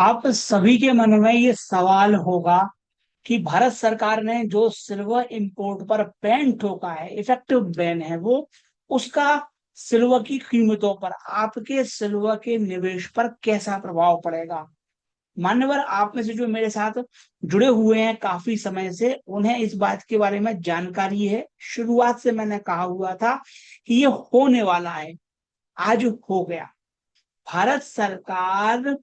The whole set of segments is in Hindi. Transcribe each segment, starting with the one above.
आप सभी के मन में ये सवाल होगा कि भारत सरकार ने जो सिल्वर इंपोर्ट पर बैन ठोका है, इफेक्टिव बैन है वो, उसका सिल्वर की कीमतों पर, आपके सिल्वर के निवेश पर कैसा प्रभाव पड़ेगा। मान्यवर, आप में से जो मेरे साथ जुड़े हुए हैं काफी समय से, उन्हें इस बात के बारे में जानकारी है। शुरुआत से मैंने कहा हुआ था कि ये होने वाला है, आज हो गया। भारत सरकार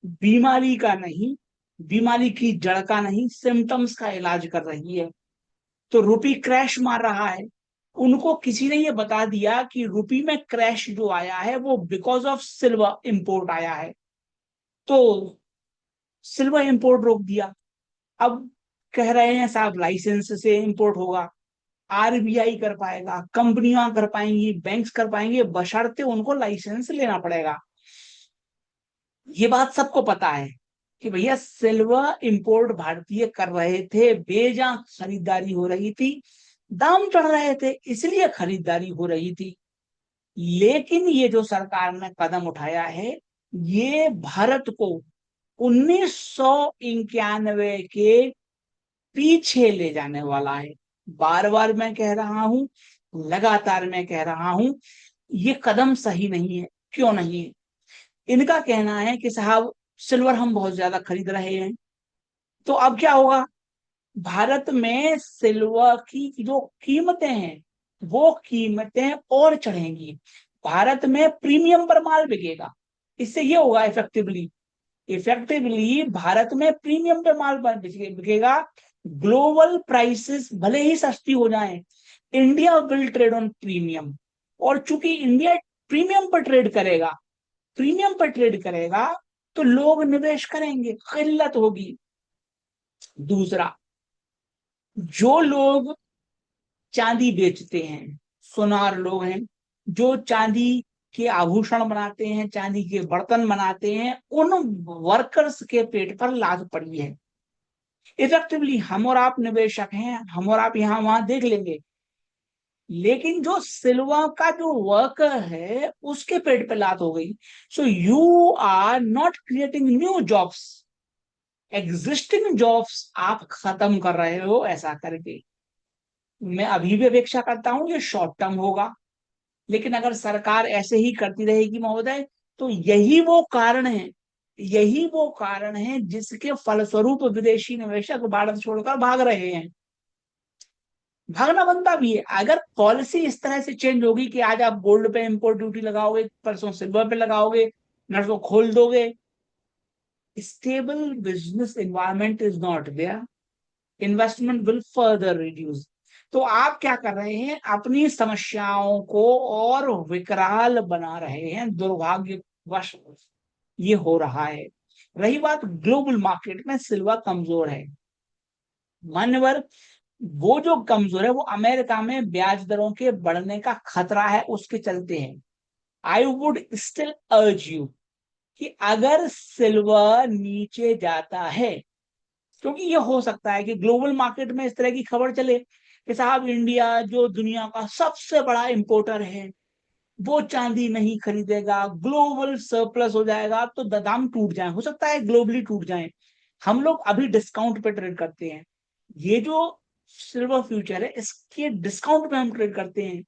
बीमारी का नहीं, बीमारी की जड़ का नहीं, सिम्टम्स का इलाज कर रही है। तो रुपी क्रैश मार रहा है। उनको किसी ने ये बता दिया कि रुपी में क्रैश जो आया है वो बिकॉज ऑफ सिल्वर इंपोर्ट आया है, तो सिल्वर इंपोर्ट रोक दिया। अब कह रहे हैं साहब लाइसेंस से इंपोर्ट होगा, आरबीआई कर पाएगा, कंपनियां कर पाएंगी, बैंक्स कर पाएंगे, बशर्ते उनको लाइसेंस लेना पड़ेगा। ये बात सबको पता है कि भैया सिल्वर इंपोर्ट भारतीय कर रहे थे, बेजा खरीदारी हो रही थी, दाम चढ़ रहे थे इसलिए खरीदारी हो रही थी। लेकिन ये जो सरकार ने कदम उठाया है, ये भारत को 1991 के पीछे ले जाने वाला है। बार बार मैं कह रहा हूं, लगातार मैं कह रहा हूं, ये कदम सही नहीं है। क्यों नहीं है? इनका कहना है कि साहब सिल्वर हम बहुत ज्यादा खरीद रहे हैं, तो अब क्या होगा, भारत में सिल्वर की जो कीमतें हैं वो कीमतें और चढ़ेंगी, भारत में प्रीमियम पर माल बिकेगा। इससे ये होगा इफेक्टिवली, भारत में प्रीमियम पे माल बिकेगा। ग्लोबल प्राइसेस भले ही सस्ती हो जाएं, India will trade on premium. और चूंकि इंडिया प्रीमियम पर ट्रेड करेगा, प्रीमियम पर ट्रेड करेगा, तो लोग निवेश करेंगे, किल्लत होगी। दूसरा, जो लोग चांदी बेचते हैं, सुनार लोग हैं, जो चांदी के आभूषण बनाते हैं, चांदी के बर्तन बनाते हैं, उन वर्कर्स के पेट पर लाद पड़ी है। इफेक्टिवली हम और आप निवेशक हैं, हम और आप यहां वहां देख लेंगे, लेकिन जो सिल्वर का जो वर्कर है उसके पेट पे लात हो गई। So you are not creating new jobs, existing jobs आप खत्म कर रहे हो ऐसा करके। मैं अभी भी अपेक्षा करता हूं ये शॉर्ट टर्म होगा, लेकिन अगर सरकार ऐसे ही करती रहेगी महोदय, तो यही वो कारण है जिसके फलस्वरूप विदेशी निवेशक भारत छोड़कर भाग रहे हैं। भागना बनता भी है। अगर पॉलिसी इस तरह से चेंज होगी कि आज आप गोल्ड पे इंपोर्ट ड्यूटी लगाओगे, परसों सिल्वर पे लगाओगे, नर्सों खोल दोगे, stable business environment is not there, investment will further reduce. तो आप क्या कर रहे हैं, अपनी समस्याओं को और विकराल बना रहे हैं, दुर्भाग्यवश ये हो रहा है। रही बात ग्लोबल मार्केट में सिल्वर कमजोर है, मान्यवर, वो जो कमजोर है वो अमेरिका में ब्याज दरों के बढ़ने का खतरा है उसके चलते हैं। I would still urge you कि अगर सिल्वर नीचे जाता है, क्योंकि ये हो सकता है कि ग्लोबल मार्केट में इस तरह की खबर चले कि साहब इंडिया जो दुनिया का सबसे बड़ा इंपोर्टर है वो चांदी नहीं खरीदेगा, ग्लोबल सरप्लस हो जाएगा, तो दाम टूट जाए, हो सकता है ग्लोबली टूट जाए। हम लोग अभी डिस्काउंट पे ट्रेड करते हैं, ये जो सिल्वर फ्यूचर है इसके डिस्काउंट पे हम ट्रेड करते हैं।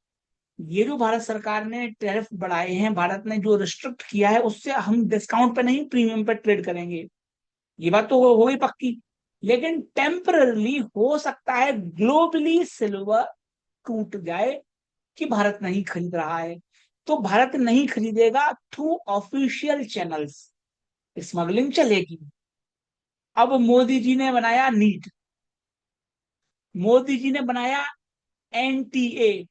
ये जो भारत सरकार ने टैरिफ बढ़ाए हैं, भारत ने जो रिस्ट्रिक्ट किया है, उससे हम डिस्काउंट पे नहीं प्रीमियम पे ट्रेड करेंगे। ये बात तो हो गई पक्की। लेकिन टेम्परली हो सकता है ग्लोबली सिल्वर टूट जाए कि भारत नहीं खरीद रहा है, तो भारत नहीं खरीदेगा थ्रू ऑफिशियल चैनल्स, स्मगलिंग चलेगी। अब मोदी जी ने बनाया नीट, मोदी जी ने बनाया एनटीए,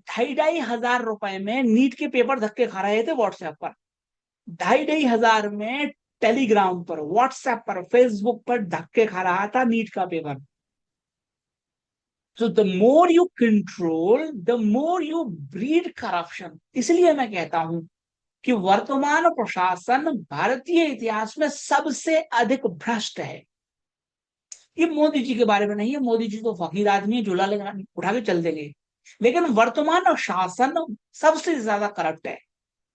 2,500 रुपए में नीट के पेपर धक्के खा रहे थे व्हाट्सएप पर, 2,500 में टेलीग्राम पर, व्हाट्सएप पर, फेसबुक पर धक्के खा रहा था नीट का paper. So the more you control, the more you breed corruption। इसलिए मैं कहता हूं कि वर्तमान प्रशासन भारतीय इतिहास में सबसे अधिक भ्रष्ट है। ये मोदी जी के बारे में नहीं है, मोदी जी तो फकीर आदमी है, झूला लगा उठा के चल देंगे, लेकिन वर्तमान शासन सबसे ज्यादा करप्ट है,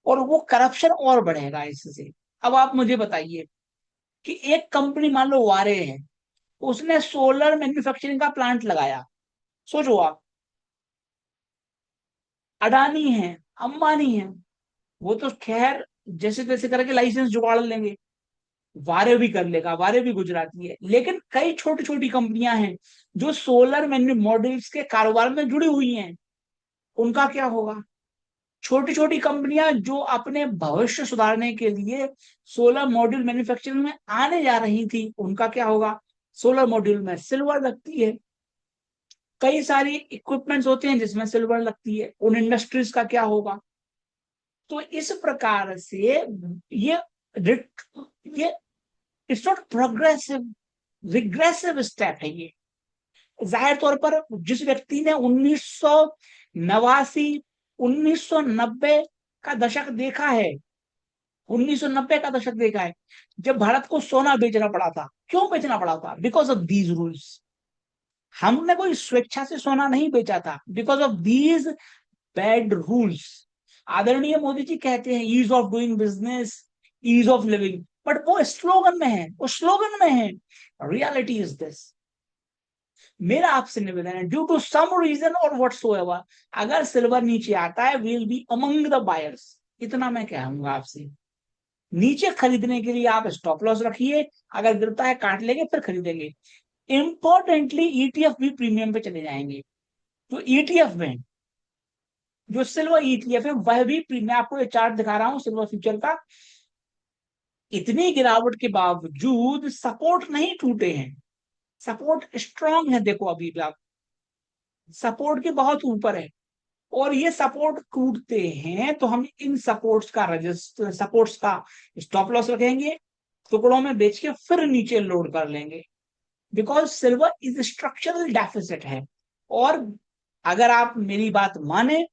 और वो करप्शन और बढ़ेगा इससे। अब आप मुझे बताइए कि एक कंपनी मान लो वारे है, उसने सोलर मैन्युफैक्चरिंग का प्लांट लगाया, सोचो आप, अडानी है, अंबानी है, वो तो खैर जैसे तैसे करके लाइसेंस जुगाड़ लेंगे, वारे भी कर लेगा, वारे भी गुजराती है, लेकिन कई छोटी छोटी कंपनियां हैं जो सोलर मैन्यु मॉड्यूल्स के कारोबार में जुड़ी हुई हैं, उनका क्या होगा? छोटी छोटी कंपनियां जो अपने भविष्य सुधारने के लिए सोलर मॉड्यूल मैन्युफैक्चरिंग में आने जा रही थी, उनका क्या होगा? सोलर मॉड्यूल में सिल्वर लगती है, कई सारी इक्विपमेंट्स होते हैं जिसमें सिल्वर लगती है, उन इंडस्ट्रीज का क्या होगा? तो इस प्रकार से ये ये it's not progressive, regressive step है ये। जाहिर तौर पर जिस व्यक्ति ने 1989 1990 का दशक देखा है, 1990 का दशक देखा है, जब भारत को सोना बेचना पड़ा था, क्यों बेचना पड़ा था? Because of these rules. हमने कोई स्वेच्छा से सोना नहीं बेचा था, because of these bad rules. आदरणीय मोदी जी कहते हैं ease of doing business, ease of living, but वो स्लोगन में है, वो स्लोगन में है। Reality is this. मेरा आपसे निवेदन है, ड्यू टू सम रीजन और व्हाटसोएवर, अगर सिल्वर नीचे आता है, will be among the buyers. इतना मैं कहूंगा आपसे। नीचे खरीदने के लिए आप स्टॉप लॉस रखिए, अगर गिरता है काट लेंगे, फिर खरीदेंगे। इंपॉर्टेंटली ईटीएफ भी प्रीमियम पे चले जाएंगे। तो ईटीएफ में जो सिल्वर ईटीएफ है वह भी मैं आपको ये चार्ट दिखा रहा हूं सिल्वर फ्यूचर का, इतनी गिरावट के बावजूद सपोर्ट नहीं टूटे हैं, सपोर्ट स्ट्रांग है। देखो अभी भी आप सपोर्ट के बहुत ऊपर है, और ये सपोर्ट टूटते हैं तो हम इन सपोर्ट्स का रजिस्टर, सपोर्ट्स का स्टॉप लॉस रखेंगे, टुकड़ों में बेच के फिर नीचे लोड कर लेंगे, because silver is structural deficit है। और अगर आप मेरी बात माने,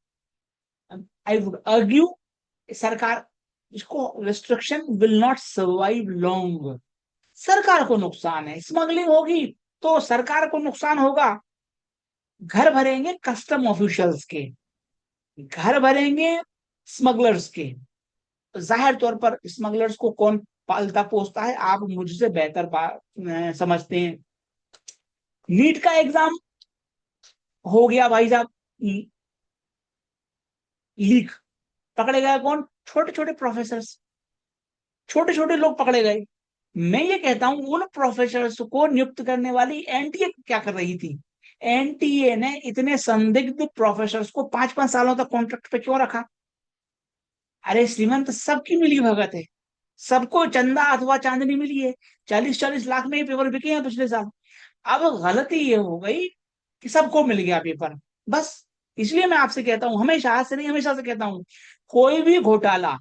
आई वुड आर्ग्यू, सरकार इसको, restriction will not survive long. सरकार को नुकसान है, स्मगलिंग होगी तो सरकार को नुकसान होगा, घर भरेंगे कस्टम ऑफिशियल्स के, घर भरेंगे स्मगलर्स के। जाहिर तौर पर स्मगलर्स को कौन पालता पोसता है, आप मुझसे बेहतर समझते हैं। नीट का एग्जाम हो गया भाई साहब, लीक, पकड़े गए कौन? छोटे छोटे प्रोफेसर, छोटे छोटे लोग पकड़े गए। मैं ये कहता हूं उन प्रोफेसर को नियुक्त करने वाली एनटीए क्या कर रही थी? एनटीए ने इतने संदिग्ध प्रोफेसर को 5-5 सालों तक कॉन्ट्रैक्ट पे क्यों रखा? अरे श्रीमंत सबकी मिली भगत है, सबको चंदा अथवा चांदनी मिली है, 40-40 लाख में ही पेपर बिके हैं पिछले साल। अब गलती ये हो गई कि सबको मिल गया पेपर, बस। इसलिए मैं आपसे कहता हूं, हमेशा, आज से नहीं हमेशा से कहता हूं, कोई भी घोटाला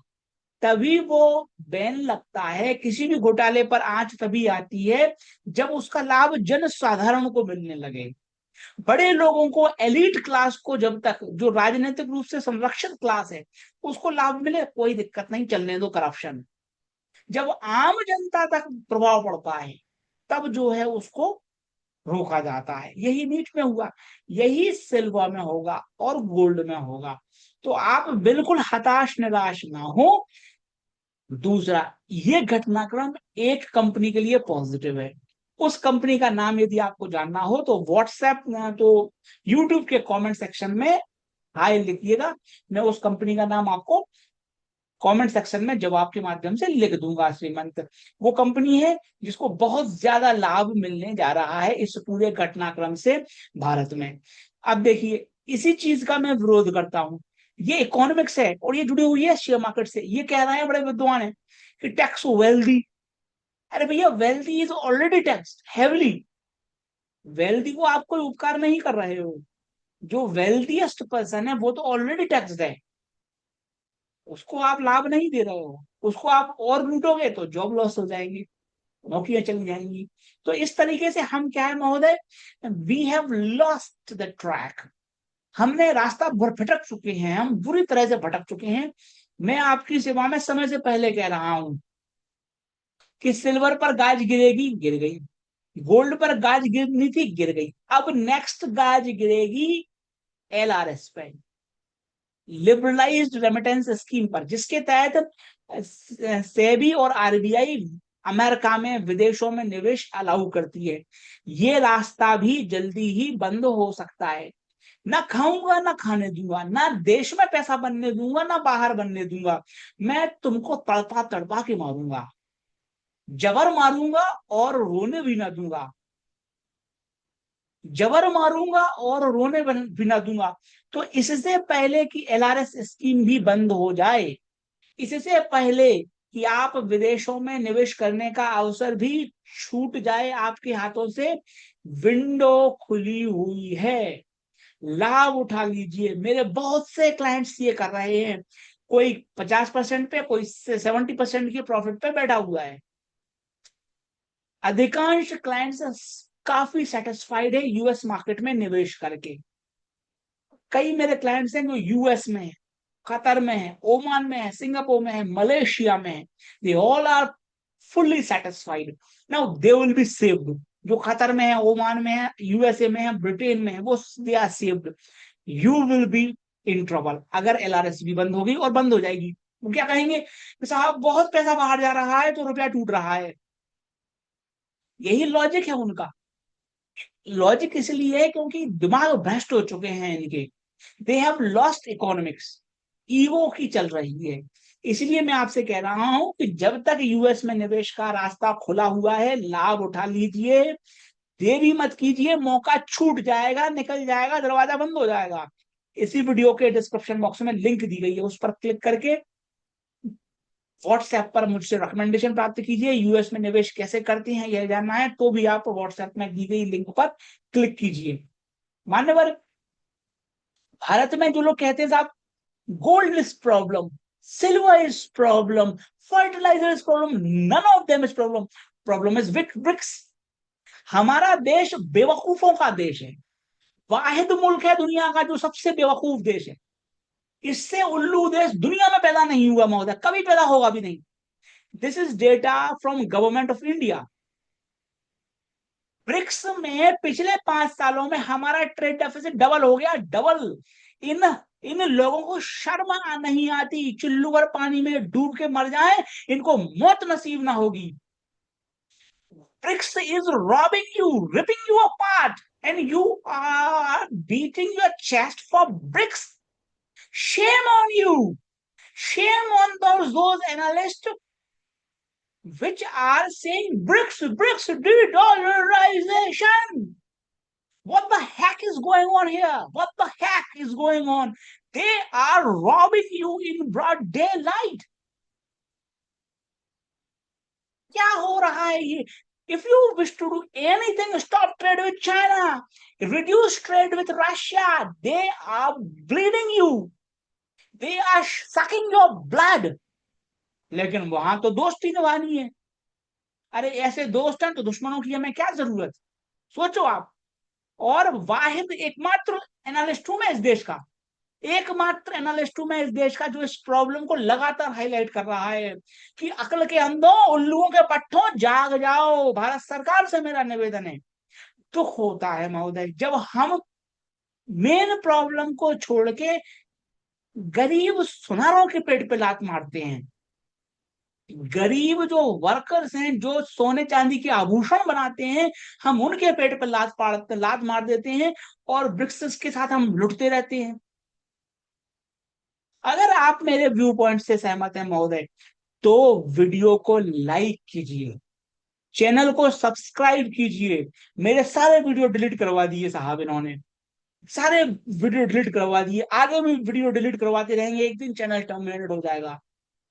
तभी वो बैन लगता है, किसी भी घोटाले पर आंच तभी आती है जब उसका लाभ जन साधारण को मिलने लगे। बड़े लोगों को, एलिट क्लास को, जब तक, जो राजनीतिक रूप से संरक्षित क्लास है, उसको लाभ मिले, कोई दिक्कत नहीं, चलने दो करप्शन। जब आम जनता तक प्रभाव पड़ता है, तब जो है उसको रोका जाता है। यही नीट में हुआ, यही सिल्वर में होगा और गोल्ड में होगा। तो आप बिल्कुल हताश निराश ना हो। दूसरा, ये घटनाक्रम एक कंपनी के लिए पॉजिटिव है। उस कंपनी का नाम यदि आपको जानना हो तो व्हाट्सएप, तो यूट्यूब के कमेंट सेक्शन में हाय लिखिएगा, मैं उस कंपनी का नाम आपको कमेंट सेक्शन में जवाब के माध्यम से लिख दूंगा श्रीमंत। वो कंपनी है जिसको बहुत ज्यादा लाभ मिलने जा रहा है इस पूरे घटनाक्रम से भारत में। अब देखिए, इसी चीज का मैं विरोध करता हूं। ये इकोनॉमिक्स है और ये जुड़ी हुई है शेयर मार्केट से। ये कह रहे हैं बड़े विद्वान है कि टैक्स वेल्दी। अरे भैया, wealthy is already taxed heavily. Wealthy को आप कोई उपकार नहीं कर रहे हो, जो वेल्दीएस्ट पर्सन है वो तो ऑलरेडी टैक्स्ड है, उसको आप लाभ नहीं दे रहे हो। उसको आप और लूटोगे तो जॉब लॉस हो जाएंगी, नौकरियां चली जाएंगी। तो इस तरीके से हम क्या है महोदय, we have lost the track. हमने रास्ता भटक चुके हैं, हम बुरी तरह से भटक चुके हैं। मैं आपकी सेवा में समय से पहले कह रहा हूं कि सिल्वर पर गाज गिरेगी, गिर गई। गोल्ड पर गाज गिरनी थी, गिर गई। अब नेक्स्ट गाज गिरेगी एलआरएस पे, लिबरलाइज्ड रेमिटेंस स्कीम पर, जिसके तहत सेबी और आरबीआई अमेरिका में विदेशों में निवेश अलाउ करती है। ये रास्ता भी जल्दी ही बंद हो सकता है। ना खाऊंगा ना खाने दूंगा, ना देश में पैसा बनने दूंगा ना बाहर बनने दूंगा। मैं तुमको तड़पा तड़पा के मारूंगा, जबर मारूंगा और रोने भी ना दूंगा। जबर मारूंगा और रोने भी ना दूंगा। तो इससे पहले कि एलआरएस स्कीम भी बंद हो जाए, इससे पहले कि आप विदेशों में निवेश करने का अवसर भी छूट जाए आपके हाथों से, विंडो खुली हुई है। लाभ उठा लीजिए। मेरे बहुत से क्लाइंट्स ये कर रहे हैं। कोई 50% पे, कोई 70% की प्रॉफिट पे बैठा हुआ है। अधिकांश क्लाइंट्स काफी सेटिस्फाइड है यूएस मार्केट में निवेश करके। कई मेरे क्लाइंट्स हैं जो यूएस में है, कतर में है, ओमान में है, सिंगापुर में है, मलेशिया में है। They all are fully satisfied. Now they will be saved. जो कतर में है, ओमान में है, यूएसए में है, ब्रिटेन में है, वो they are saved. You will be in trouble अगर एलआरएस भी बंद होगी, और बंद हो जाएगी। वो क्या कहेंगे कि साहब बहुत पैसा बाहर जा रहा है तो रुपया टूट रहा है। यही लॉजिक है उनका। लॉजिक इसलिए है क्योंकि दिमाग भ्रष्ट हो चुके हैं इनके। They have lost economics. Ego की चल रही है। इसलिए मैं आपसे कह रहा हूं कि जब तक यूएस में निवेश का रास्ता खुला हुआ है, लाभ उठा लीजिए। देरी मत कीजिए, मौका छूट जाएगा, निकल जाएगा, दरवाजा बंद हो जाएगा। इसी वीडियो के डिस्क्रिप्शन बॉक्स में लिंक दी गई है, उस पर क्लिक करके व्हाट्सएप पर मुझसे रिकमेंडेशन प्राप्त कीजिए। यूएस में निवेश कैसे करते हैं यह जानना है तो भी आप व्हाट्सएप में दी गई लिंक पर क्लिक कीजिए। मान्यवर, भारत में जो लोग कहते हैं साहब gold is problem, silver is problem, fertiliser is problem, none of them is problem. Problem is BRICS. हमारा देश बेवकूफों का देश है। वाहिद मुल्क है दुनिया का जो सबसे बेवकूफ देश है। इससे उल्लू देश दुनिया में पैदा नहीं हुआ महोदय, कभी पैदा होगा भी नहीं। This is data from government of India. BRICS में पिछले 5 सालों में हमारा ट्रेड डेफिसिट डबल हो गया, डबल। इन इन लोगों को शर्म नहीं आती, चुल्लू भर पानी में डूब के मर जाए, इनको मौत नसीब ना होगी। BRICS is robbing you, ripping you apart, and you are beating your chest for BRICS. Shame on you. Shame on those analysts which are saying BRICS, de-dollarization. What the heck is going on here? What the heck is going on? They are robbing you in broad daylight. क्या हो रहा है ये? If you wish to do anything, stop trade with China, reduce trade with Russia. They are bleeding you. They are sucking your blood. लेकिन वहां तो दोस्ती निभानी है। अरे ऐसे दोस्त हैं तो दुश्मनों की हमें क्या जरूरत? सोचो आप। और वाहिद एकमात्र एनालिस्ट हूं मैं इस देश का, एकमात्र एनालिस्ट हूं मैं इस देश का जो इस प्रॉब्लम को लगातार हाईलाइट कर रहा है कि अकल के अंधों, उल्लुओं के पट्टों, जाग जाओ। भारत सरकार से मेरा निवेदन है। दुख होता है महोदय जब हम मेन प्रॉब्लम को छोड़ के गरीब सुनारों के पेट पे लात मारते हैं। गरीब जो वर्कर्स हैं, जो सोने चांदी के आभूषण बनाते हैं, हम उनके पेट पर लात मार देते हैं और ब्रिक्स के साथ हम लुटते रहते हैं। अगर आप मेरे व्यू पॉइंट से सहमत हैं महोदय, तो वीडियो को लाइक कीजिए, चैनल को सब्सक्राइब कीजिए। मेरे सारे वीडियो डिलीट करवा दिए साहब इन्होंने, सारे वीडियो डिलीट करवा दिए, आगे भी वीडियो डिलीट करवाते रहेंगे, एक दिन चैनल टर्मिनेट हो जाएगा।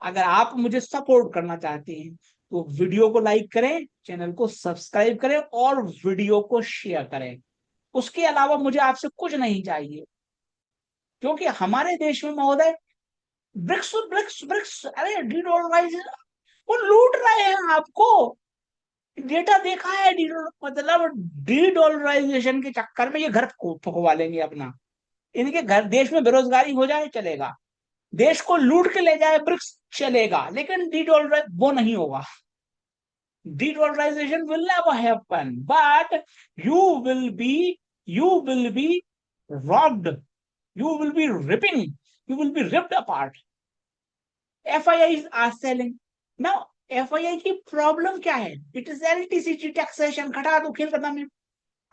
अगर आप मुझे सपोर्ट करना चाहते हैं तो वीडियो को लाइक करें, चैनल को सब्सक्राइब करें और वीडियो को शेयर करें। उसके अलावा मुझे आपसे कुछ नहीं चाहिए, क्योंकि हमारे देश में महोदय ब्रिक्स ब्रिक्स ब्रिक्स, अरे डीडॉलराइज, वो लूट रहे हैं आपको। डेटा देखा है, मतलब डीडॉलराइजेशन के चक्कर में ये घर फुकवा लेंगे अपना। इनके घर, देश में बेरोजगारी हो जाए चलेगा, देश को लूट के ले जाए ब्रिक्स चलेगा, लेकिन डीडॉलराइज वो नहीं होगा। Dedollarization will never happen, but you will be robbed, you will be ripped apart. FIIs are selling. Now FII की प्रॉब्लम क्या है? इट इज LTCT टैक्सेशन, घटा दो, खेल खत्म है।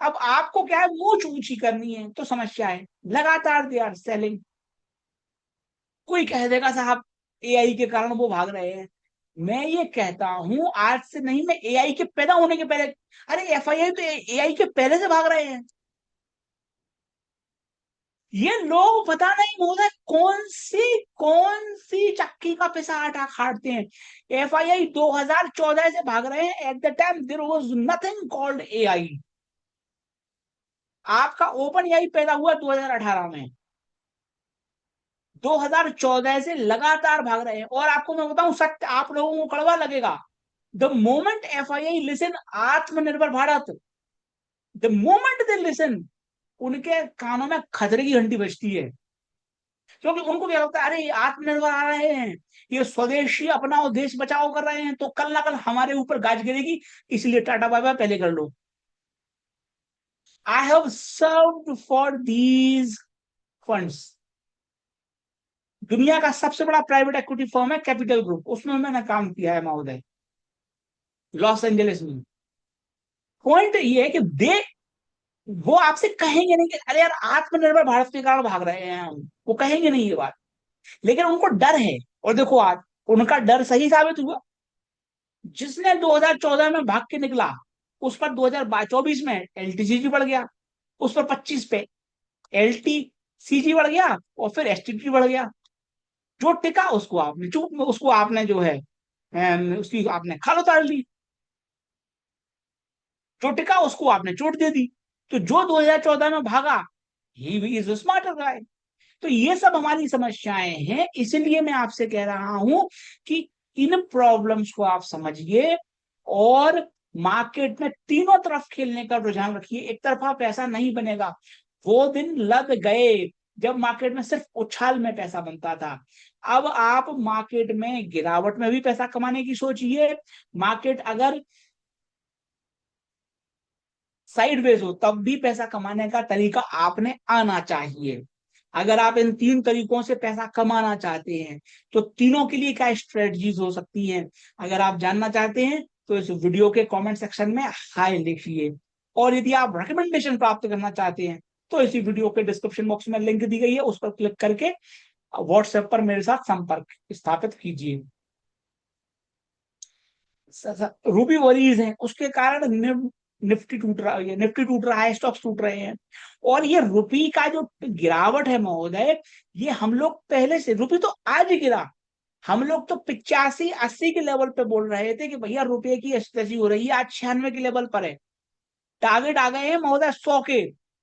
अब आपको क्या है, मूंछ ऊंची करनी है तो समस्या है, लगातार दे आर सेलिंग। कोई कह देगा साहब AI के कारण वो भाग रहे हैं। मैं ये कहता हूं आज से नहीं, मैं AI के पैदा होने के पहले, अरे FII तो AI के पहले से भाग रहे हैं। ये लोग पता नहीं मोदा कौन सी चक्की का पिसा आटा खाते हैं। FII 2014 से भाग रहे हैं। At the time there was nothing called AI। आपका ओपन AI पैदा हुआ 2018 में, 2014 से लगातार भाग रहे हैं। और आपको मैं बताऊं सत्य, आप लोगों को कड़वा लगेगा, द मोमेंट FII लिसन आत्मनिर्भर Bharat, the moment they listen, उनके कानों में खतरे की घंटी बजती है। क्योंकि उनको क्या लगता है, अरे ये आत्मनिर्भर आ रहे हैं, ये स्वदेशी अपनाओ देश बचाओ कर रहे हैं, तो कल ना कल हमारे ऊपर गाज गिरेगी, इसलिए टाटा बाय बाय पहले कर लो। I have served for these funds. दुनिया का सबसे बड़ा प्राइवेट इक्विटी फर्म है कैपिटल ग्रुप, उसमें मैंने काम किया है महोदय, लॉस एंजलिस में। पॉइंट ये है कि दे, वो आपसे कहेंगे नहीं कि अरे यार आत्मनिर्भर भारत के कारण भाग रहे हैं हम, वो कहेंगे नहीं ये बात, लेकिन उनको डर है। और देखो आज उनका डर सही साबित हुआ। जिसने 2014 में भाग के निकला, उस पर 2024 में LTCG बढ़ गया, उस पर 25 पे LTCG बढ़ गया, और फिर STT बढ़ गया। जो टिका उसको आपने चूप, उसको आपने जो है उसकी आपने खाल उतार ली, जो टिका उसको आपने चोट दे दी। तो जो 2014 में भागा, ही इज स्मार्टर गाय। तो ये सब हमारी समस्याएं हैं, इसलिए मैं आपसे कह रहा हूं कि इन प्रॉब्लम्स को आप समझिए, और मार्केट में तीनों तरफ खेलने का रुझान रखिए। एक तरफा पैसा नहीं बनेगा। वो दिन लग गए जब मार्केट में सिर्फ उछाल में पैसा बनता था। अब आप मार्केट में गिरावट में भी पैसा कमाने की सोचिए। मार्केट अगर साइडवेज हो तब भी पैसा कमाने का तरीका आपने आना चाहिए। अगर आप इन तीन तरीकों से पैसा कमाना चाहते हैं तो तीनों के लिए क्या स्ट्रेटजीज हो सकती हैं, अगर आप जानना चाहते हैं तो इस वीडियो के कमेंट सेक्शन में हाई लिखिए। और यदि आप रिकमेंडेशन प्राप्त करना चाहते हैं तो इसी वीडियो के डिस्क्रिप्शन बॉक्स में लिंक दी गई है, उस पर क्लिक करके व्हाट्सएप पर मेरे साथ संपर्क स्थापित कीजिए। रूबी वरीज है, उसके कारण निफ्टी टूट रहा है, निफ्टी टूट रहा है, स्टॉक्स टूट रहे हैं। और ये रुपी का जो गिरावट है महोदय, ये हम लोग पहले से, रुपी तो आज गिरा, हम लोग तो 85-80 के लेवल पे बोल रहे थे कि भैया रुपये की स्थिति हो रही है, आज 96 के लेवल पर है। टारगेट आ गए हैं महोदय 100 के,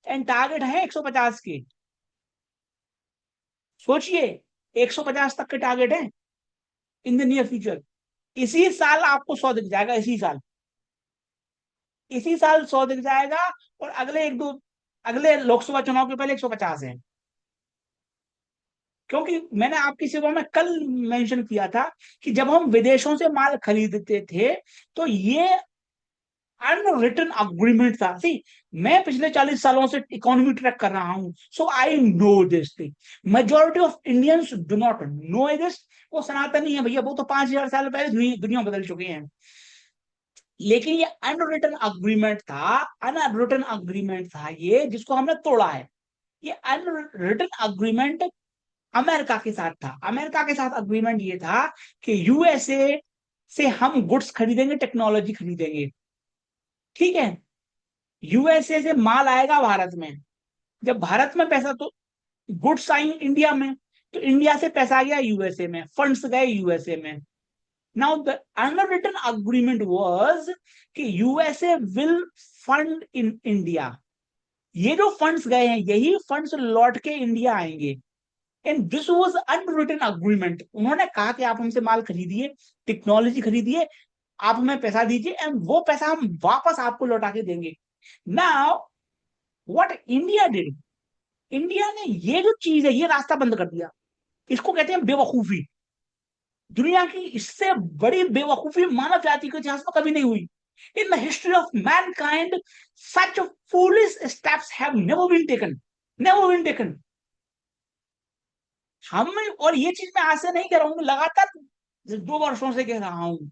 एंड टारगेट है 150 के। सोचिए, 150 तक के टारगेट है इन द नियर फ्यूचर। इसी साल आपको 100 दिख जाएगा, इसी साल, इसी साल 100 दिख जाएगा। और अगले एक दो, अगले लोकसभा चुनाव के पहले 150 है। क्योंकि मैंने आपकी सेवा में कल मेंशन किया था कि जब हम विदेशों से माल खरीदते थे तो ये अनरिटन अग्रीमेंट था। सी, मैं पिछले 40 सालों से इकोनॉमी ट्रैक कर रहा हूं, so I know this thing. Majority of Indians do not know this. वो सनातनी है भैया, वो तो 5000 साल पहले दुनिया बदल चुके हैं। लेकिन ये अनरिटन अग्रीमेंट था, अनरिटन अग्रीमेंट था ये, जिसको हमने तोड़ा है। ये अनरिटन अग्रीमेंट अमेरिका के साथ था। अमेरिका के साथ अग्रीमेंट ये था कि USA से हम गुड्स खरीदेंगे, टेक्नोलॉजी खरीदेंगे, ठीक है। USA से माल आएगा भारत में, जब भारत में पैसा, तो गुड्स आई इंडिया में, तो इंडिया से पैसा आ गया USA में, फंड्स गए USA में। Now the unwritten agreement was कि USA will fund in India. ये जो फंड्स गए हैं यही फंड्स लौट के इंडिया आएंगे। And this was unwritten agreement. उन्होंने कहा कि आप हमसे माल खरीदिए, टेक्नोलॉजी खरीदिए, आप हमें पैसा दीजिए, एंड वो पैसा हम वापस आपको लौटा के देंगे। Now what India did, India ने ये जो चीज है ये रास्ता बंद कर दिया। इसको कहते हैं बेवकूफी। दुनिया की इससे बड़ी बेवकूफी मानव जाति के इतिहास में कभी नहीं हुई। In the history of mankind such foolish steps have never been taken, never been taken. हम, और ये चीज मैं आज से नहीं कह रहा हूँ, लगातार 2 वर्षों से कह रहा हूँ।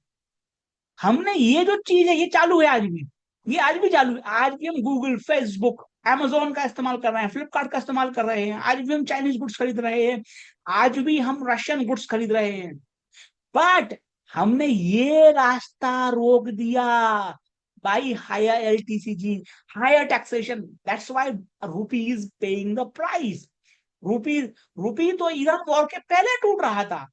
हमने ये जो चीज है ये चालू है आज भी, ये आज भी चालू है। आज भी हम गूगल, फेसबुक, amazon का इस्तेमाल कर रहे हैं, फ्लिपकार्ट का इस्तेमाल कर रहे हैं, आज भी हम चाइनीज गुड्स खरीद रहे हैं, आज भी हम रशियन गुड्स खरीद रहे हैं। बट हमने ये रास्ता रोक दिया by higher LTCG, higher taxation. That's why rupee is paying the price. Rupee rupee तो ईरान वॉर के पहले टूट रहा था।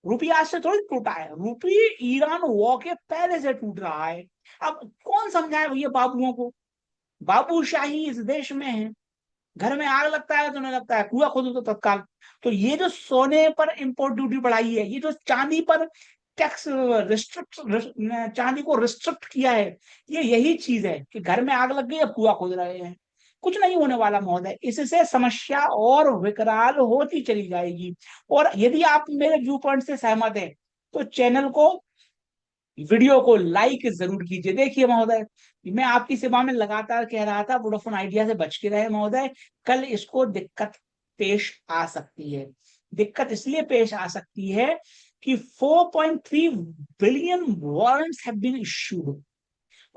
रूपी आज से थोड़ी टूटा है, रूपी ईरान वॉर के पहले से टूट रहा है। अब कौन समझाए भैया बाबुओं को? बाबूशाही इस देश में है। घर में आग लगता है तो नहीं लगता है, कुआं खोदो तो तत्काल। तो ये जो सोने पर इंपोर्ट ड्यूटी बढ़ाई है, ये जो चांदी पर टैक्स रिस्ट्रिक्ट, चांदी को रिस्ट्रिक्ट किया है, ये यही चीज है कि घर में आग लग गई, अब कुआं खोद रहे हैं। कुछ नहीं होने वाला महोदय, इससे समस्या और विकराल होती चली जाएगी। और यदि आप मेरे व्यू पॉइंट से सहमत हैं तो चैनल को, वीडियो को लाइक जरूर कीजिए। देखिए महोदय, मैं आपकी सेवा में लगातार कह रहा था वोडाफोन आइडिया से बच के रहे महोदय, कल इसको दिक्कत पेश आ सकती है। दिक्कत इसलिए पेश आ सकती है कि 4.3 billion warrants have been issued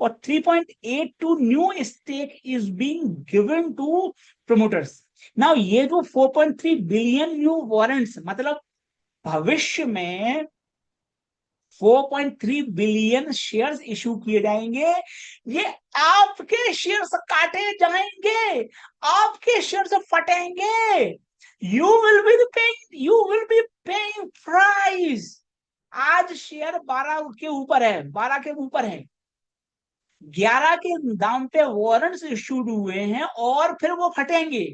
और 3.82 new stake is being given to promoters. Now ये जो 4.3 बिलियन न्यू वारंट्स, मतलब भविष्य में 4.3 बिलियन शेयर्स इशू किए जाएंगे। ये आपके शेयर्स काटे जाएंगे, आपके शेयर्स फटेंगे। You will be paying price. आज शेयर 12 के ऊपर है, 12 के ऊपर है, 11 के दाम पे वारंट्स इशूड हुए हैं और फिर वो फटेंगे।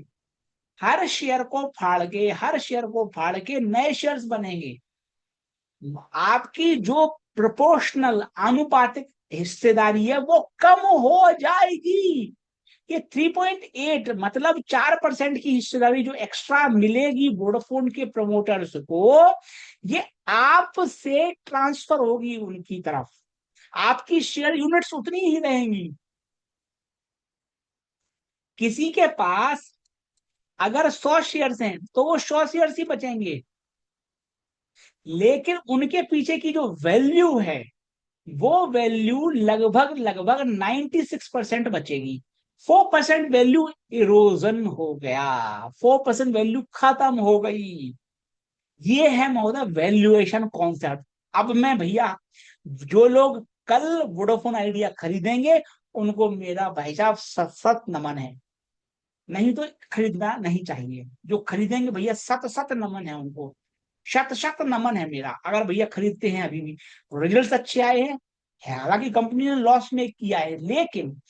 हर शेयर को फाड़ के, हर शेयर को फाड़ के नए शेयर्स बनेंगे। आपकी जो प्रोपोर्शनल आनुपातिक हिस्सेदारी है वो कम हो जाएगी। ये 3.8 मतलब 4% की हिस्सेदारी जो एक्स्ट्रा मिलेगी वोडाफोन के प्रमोटर्स को, ये आपसे ट्रांसफर होगी उनकी तरफ। आपकी शेयर यूनिट्स उतनी ही रहेंगी। किसी के पास अगर 100 शेयर्स हैं तो वो 100 शेयर्स ही बचेंगे, लेकिन उनके पीछे की जो वैल्यू है वो वैल्यू लगभग लगभग 96% बचेगी। 4% वैल्यू इरोजन हो गया, 4% वैल्यू खत्म हो गई। ये है महोदय वैल्यूएशन कॉन्सेप्ट। अब मैं भैया, जो लोग कल वोडाफोन आइडिया खरीदेंगे उनको मेरा भाई साहब सत सत नमन है। नहीं तो खरीदना नहीं चाहिए। जो खरीदेंगे भैया सत सत नमन है उनको, शत शत नमन है मेरा, अगर भैया खरीदते हैं। अभी भी रिजल्ट्स अच्छे आए हैं, हालांकि कंपनी ने लॉस मेक किया है, लेकिन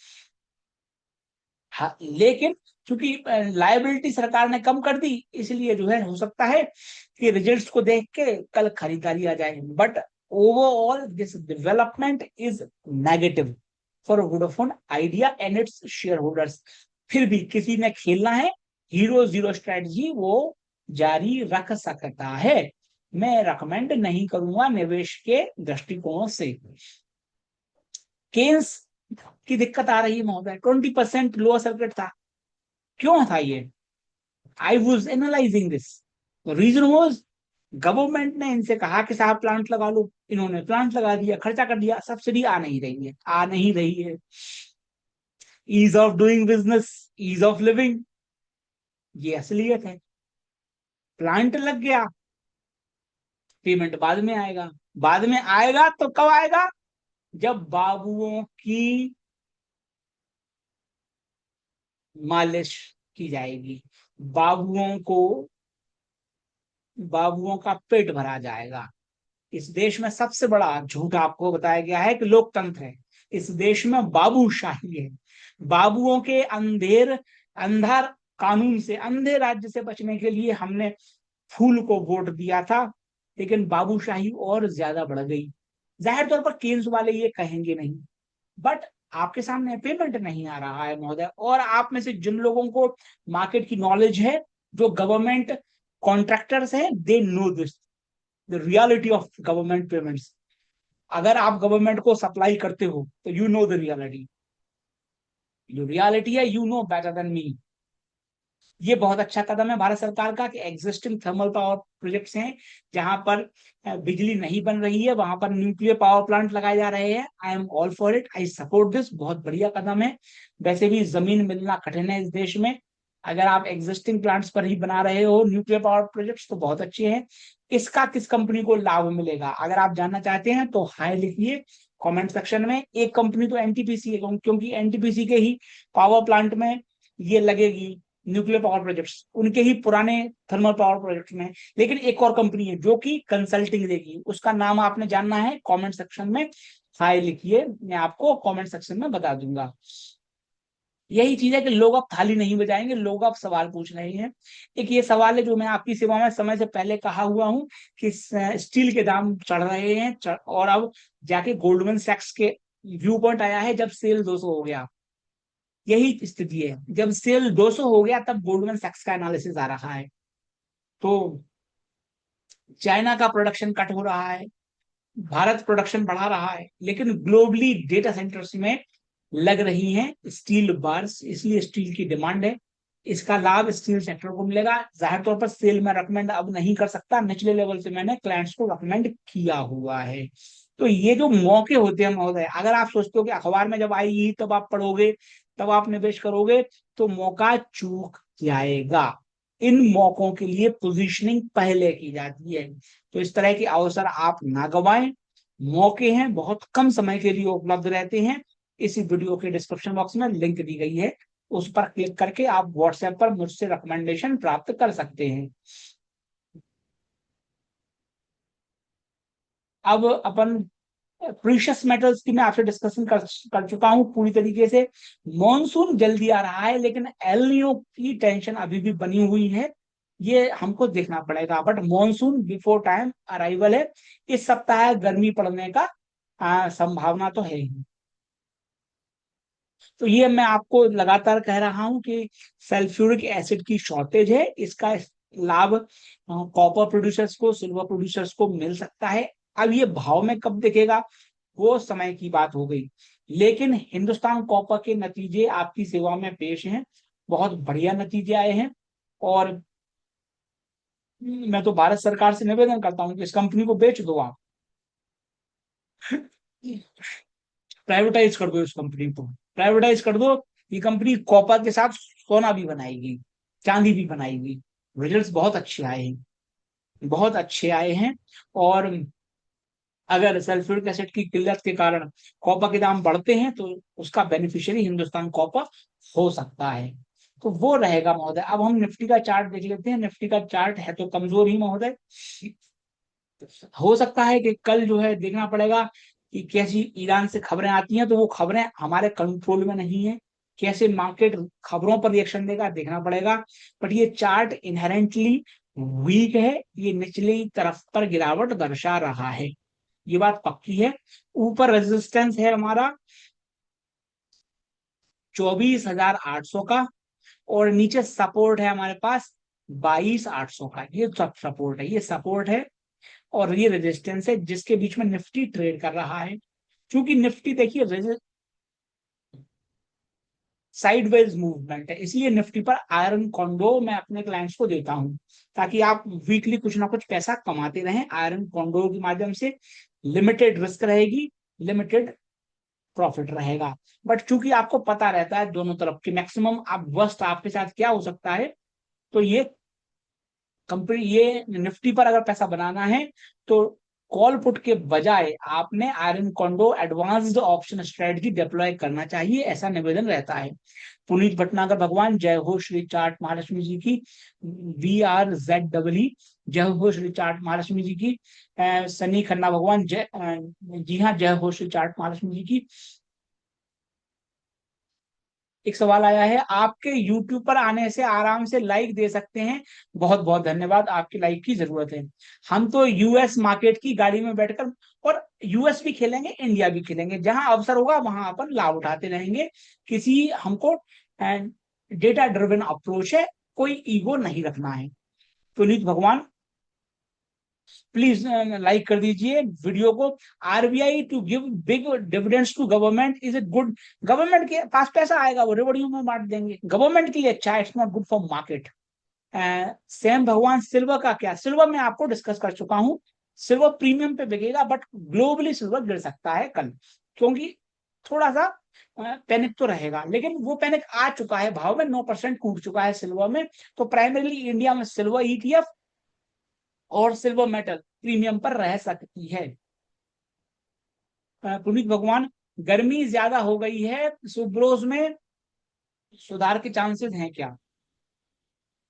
लेकिन चूंकि लायबिलिटी सरकार ने कम कर दी, इसलिए जो है हो सकता है कि रिजल्ट्स को देख के कल खरीदारी आ जाए। But overall this development is negative for Vodafone idea and its share holders. फिर भी किसी ने खेलना है हीरो जीरो स्ट्रेटजी, वो जारी रख सकता है। मैं रकमेंड नहीं करूंगा निवेश के दृष्टिकोण से। केन्स की दिक्कत आ रही है महोदय, 20% लोअर सर्किट था। क्यों था ये? I was analysing this. Reason was, government ने इनसे कहा कि साहब प्लांट लगा लो, इन्होंने प्लांट लगा दिया, खर्चा कर दिया, सब्सिडी आ नहीं रही है, आ नहीं रही है। Ease of doing business, ease of living, ये असलियत है। प्लांट लग गया, पेमेंट बाद में आएगा। बाद में आएगा तो कब आएगा? जब बाबुओं की मालिश की जाएगी, बाबुओं को, बाबुओं का पेट भरा जाएगा। इस देश में सबसे बड़ा झूठ आपको बताया गया है कि लोकतंत्र है। इस देश में बाबूशाही है। बाबुओं के अंधर कानून से, अंधे राज्य से बचने के लिए हमने फूल को वोट दिया था, लेकिन बाबूशाही और ज्यादा बढ़ गई। जाहिर तौर पर केंद्र वाले ये कहेंगे नहीं, बट आपके सामने पेमेंट नहीं आ रहा है महोदय। और आप में से जिन लोगों को मार्केट की नॉलेज है, जो गवर्नमेंट कॉन्ट्रैक्टर्स हैं, they know this, the reality of government payments. अगर आप गवर्नमेंट को सप्लाई करते हो तो यू नो द रियलिटी। जो रियलिटी है you know better than me. ये बहुत अच्छा कदम है भारत सरकार का कि एग्जिस्टिंग थर्मल पावर प्रोजेक्ट्स हैं जहां पर बिजली नहीं बन रही है वहां पर न्यूक्लियर पावर प्लांट लगाए जा रहे हैं। I am all for it, I support this, बहुत बढ़िया कदम है। वैसे भी जमीन मिलना कठिन है इस देश में, अगर आप एग्जिस्टिंग प्लांट्स पर ही बना रहे हो न्यूक्लियर पावर प्रोजेक्ट्स तो बहुत अच्छे हैं। इसका किस कंपनी को लाभ मिलेगा अगर आप जानना चाहते हैं तो हाई लिखिए कमेंट सेक्शन में। एक कंपनी तो एनटीपीसी है, क्योंकि एनटीपीसी के ही पावर प्लांट में ये लगेगी न्यूक्लियर पावर प्रोजेक्ट्स, उनके ही पुराने थर्मल पावर प्रोजेक्ट्स में। लेकिन एक और कंपनी है जो कि कंसल्टिंग देगी, उसका नाम आपने जानना है कमेंट सेक्शन में हाई लिखिए, मैं आपको कमेंट सेक्शन में बता दूंगा। यही चीज है कि लोग अब थाली नहीं बजाएंगे, लोग अब सवाल पूछ रहे हैं। एक ये सवाल है जो मैं आपकी सेवा में समय से पहले कहा हुआ हूं कि स्टील के दाम चढ़ रहे हैं, और अब जाके गोल्डमैन सैक्स के व्यू पॉइंट आया है जब सेल 200 हो गया। यही स्थिति है, जब सेल 200 हो गया तब गोल्डमैन सैक्स का एनालिसिस आ रहा है। तो चाइना का प्रोडक्शन कट हो रहा है, भारत प्रोडक्शन बढ़ा रहा है, लेकिन ग्लोबली डेटा सेंटर्स में लग रही हैं स्टील बार्स, इसलिए स्टील की डिमांड है। इसका लाभ स्टील सेक्टर को मिलेगा। जाहिर तौर पर सेल में रकमेंड अब नहीं कर सकता, निचले लेवल से मैंने क्लाइंट्स को रकमेंड किया हुआ है। तो ये जो मौके होते हैं महोदय, अगर आप सोचते हो कि अखबार में जब आएगी तब आप पढ़ोगे तब आप निवेश करोगे, तो मौका चूक जाएगा। इन मौकों के लिए पोजीशनिंग पहले की जाती है, तो इस तरह के अवसर आप ना गवाएं। मौके हैं, बहुत कम समय के लिए उपलब्ध रहते हैं। इसी वीडियो के डिस्क्रिप्शन बॉक्स में लिंक दी गई है, उस पर क्लिक करके आप व्हाट्सएप पर मुझसे रिकमेंडेशन प्राप्त कर सकते हैं। अब अपन प्रीशियस मेटल्स की मैं आपसे डिस्कशन कर चुका हूं पूरी तरीके से। मॉनसून जल्दी आ रहा है लेकिन एल निनो की टेंशन अभी भी बनी हुई है, ये हमको देखना पड़ेगा। But monsoon before time arrival है, इस सप्ताह गर्मी पड़ने का संभावना तो है ही। तो ये मैं आपको लगातार कह रहा हूं कि सल्फ्यूरिक एसिड की शॉर्टेज है, इसका लाभ कॉपर प्रोड्यूसर्स को, सिल्वर प्रोड्यूसर्स को मिल सकता है। अब ये भाव में कब दिखेगा वो समय की बात हो गई, लेकिन हिंदुस्तान कॉपर के नतीजे आपकी सेवा में पेश हैं, बहुत बढ़िया नतीजे आए हैं। और मैं तो भारत सरकार से निवेदन करता हूं कि इस कंपनी को बेच दो आप, प्राइवेटाइज कर दो इस कंपनी को, प्राइवेटाइज कर दो। ये कंपनी कॉपर के साथ सोना भी बनाएगी, चांदी भी बनाएगी। रिजल्ट्स बहुत अच्छे आए हैं, बहुत अच्छे आए हैं। और अगर सल्फ्यूरिक एसिड की किल्लत के कारण कॉपर के दाम बढ़ते हैं तो उसका बेनिफिशियरी हिंदुस्तान कॉपर हो सकता है। तो वो रहेगा महोदय। अब हम निफ्टी का चार्ट देख लेते हैं। निफ्टी का चार्ट है तो कमजोर ही महोदय, हो सकता है कि कल जो है देखना पड़ेगा कि कैसी ईरान से खबरें आती हैं, तो वो खबरें हमारे कंट्रोल में नहीं है, कैसे मार्केट खबरों पर रिएक्शन देगा देखना पड़ेगा। बट ये चार्ट इनहेरेंटली वीक है, ये निचली तरफ पर गिरावट दर्शा रहा है, ये बात पक्की है। ऊपर रेजिस्टेंस है हमारा 24,800 का, और नीचे सपोर्ट है हमारे पास 22,800 का। ये सब सपोर्ट है, ये सपोर्ट है और ये रेजिस्टेंस है जिसके बीच में निफ्टी ट्रेड कर रहा है। क्योंकि निफ्टी देखिए साइडवेज मूवमेंट है, इसलिए निफ्टी पर आयरन कॉन्डो मैं अपने क्लाइंट्स को देता हूं, ताकि आप वीकली कुछ ना कुछ पैसा कमाते रहें आयरन कॉन्डो के माध्यम से। लिमिटेड रिस्क रहेगी, लिमिटेड प्रॉफिट रहेगा। बट चूंकि आपको पता रहता है दोनों तरफ की मैक्सिमम, आप वर्स्ट आपके साथ क्या हो सकता है, तो ये कंपनी, ये निफ्टी पर अगर पैसा बनाना है तो कॉल पुट के बजाय आपने iron condor advanced option strategy deploy करना चाहिए, ऐसा निवेदन रहता है। पुनीत भटनागर भगवान, जय हो श्री चार्ट महालक्ष्मी जी की। VRZEE, जय हो श्री चार्ट महालक्ष्मी जी की। सनी खन्ना भगवान, जय जी हाँ, जय हो श्री चार्ट महालक्ष्मी जी की। एक सवाल आया है, आपके YouTube पर आने से आराम से लाइक दे सकते हैं। बहुत बहुत धन्यवाद, आपकी लाइक की जरूरत है। हम तो यूएस मार्केट की गाड़ी में बैठकर, और यूएस भी खेलेंगे इंडिया भी खेलेंगे, जहां अवसर होगा वहां अपन लाभ उठाते रहेंगे। किसी हमको डेटा ड्रिवन अप्रोच है, कोई ईगो नहीं रखना है। पुनीत भगवान, प्लीज लाइक कर दीजिए वीडियो को। RBI to give big dividends to government is a good. Government के पास पैसा आएगा, वो रेवड़ियों में बांट देंगे, गवर्नमेंट के लिए अच्छा है, it's not good for market. Same भगवान सिल्वर का क्या, सिल्वर मैं आपको डिस्कस कर चुका हूं, सिल्वर प्रीमियम पे बिकेगा, बट ग्लोबली सिल्वर गिर सकता है कल, क्योंकि थोड़ा सा पैनिक तो रहेगा, लेकिन वो पैनिक आ चुका है, भाव में 9% कूद चुका है सिल्वर में। तो प्राइमरीली इंडिया में सिल्वर ईटीएफ और सिल्वर मेटल प्रीमियम पर रह सकती है। पुनीत भगवान, गर्मी ज्यादा हो गई है, सुब्रोज में सुधार के चांसेस हैं क्या?